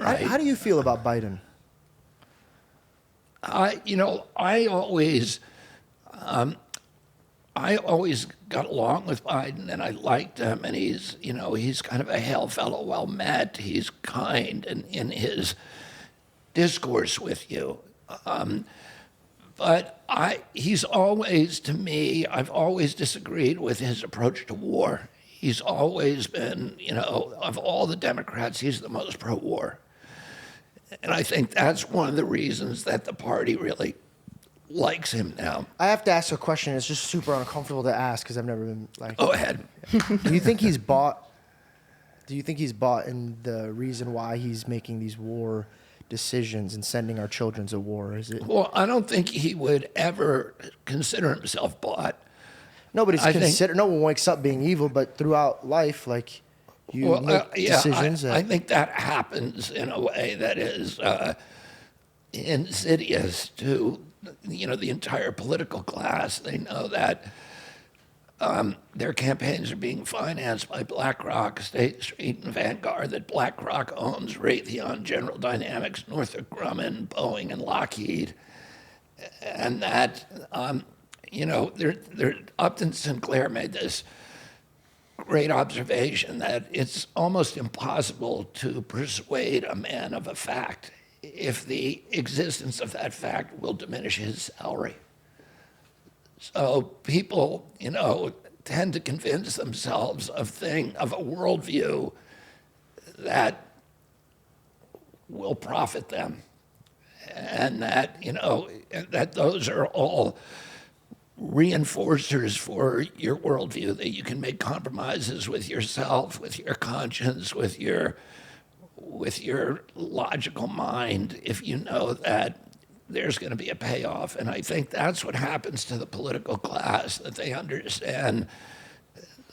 Right. How do you feel about Biden? I always got along with Biden, and I liked him, and he's kind of a hail fellow, well met. He's kind in his discourse with you. But he's always, to me, I've always disagreed with his approach to war. He's always been, of all the Democrats, he's the most pro-war. And I think that's one of the reasons that the party really likes him now. I have to ask a question. It's just super uncomfortable to ask because I've never been like. Go ahead. Do you think he's bought? Do you think he's bought in the reason why he's making these war decisions and sending our children to war? Is it? Well, I don't think he would ever consider himself bought. Nobody's considered. No one wakes up being evil, but throughout life, like you make decisions. I think that happens in a way that is insidious to the entire political class. They know that their campaigns are being financed by BlackRock, State Street, and Vanguard, that BlackRock owns Raytheon, General Dynamics, Northrop Grumman, Boeing, and Lockheed, and that, Upton Sinclair made this great observation that it's almost impossible to persuade a man of a fact if the existence of that fact will diminish his salary. So people, tend to convince themselves of a worldview that will profit them, and that that those are all reinforcers for your worldview, that you can make compromises with yourself, with your conscience, with your logical mind, if you know that there's going to be a payoff. And I think that's what happens to the political class, that they understand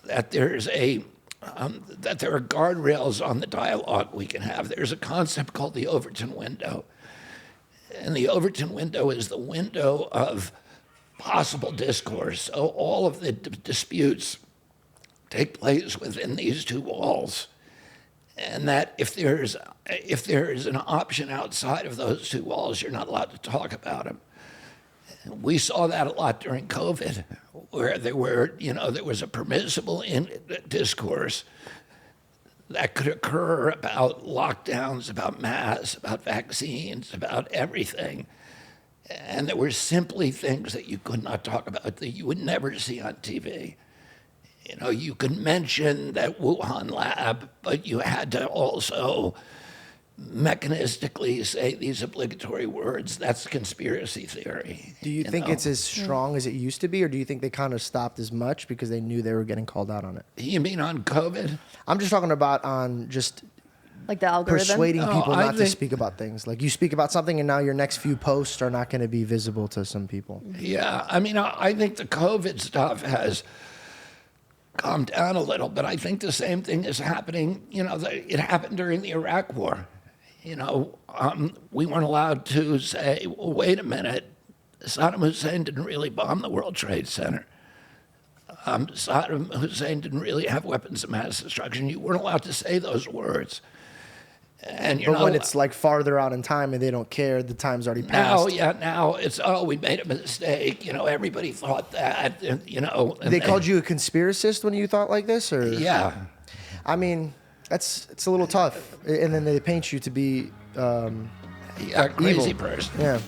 that there's that there are guardrails on the dialogue we can have. There's a concept called the Overton window. And the Overton window is the window of possible discourse. So all of the disputes take place within these two walls. And that if there is an option outside of those two walls, you're not allowed to talk about them. We saw that a lot during COVID, where there was a permissible discourse that could occur about lockdowns, about masks, about vaccines, about everything. And there were simply things that you could not talk about, that you would never see on TV. You could mention that Wuhan lab, but you had to also mechanistically say these obligatory words. That's conspiracy theory. Do you think it's as strong as it used to be, or do you think they kind of stopped as much because they knew they were getting called out on it? You mean on COVID? I'm just talking about on just like the algorithm? Persuading people not to speak about things. Like you speak about something and now your next few posts are not going to be visible to some people. Yeah, I think the COVID stuff has calmed down a little, but I think the same thing is happening. It happened during the Iraq War. We weren't allowed to say, well, wait a minute, Saddam Hussein didn't really bomb the World Trade Center. Saddam Hussein didn't really have weapons of mass destruction. You weren't allowed to say those words. But when it's like farther out in time and they don't care, the time's already passed. Now it's, we made a mistake. Everybody thought that, They called you a conspiracist when you thought like this, or? Yeah. It's a little tough. And then they paint you to be a crazy evil. person. Yeah.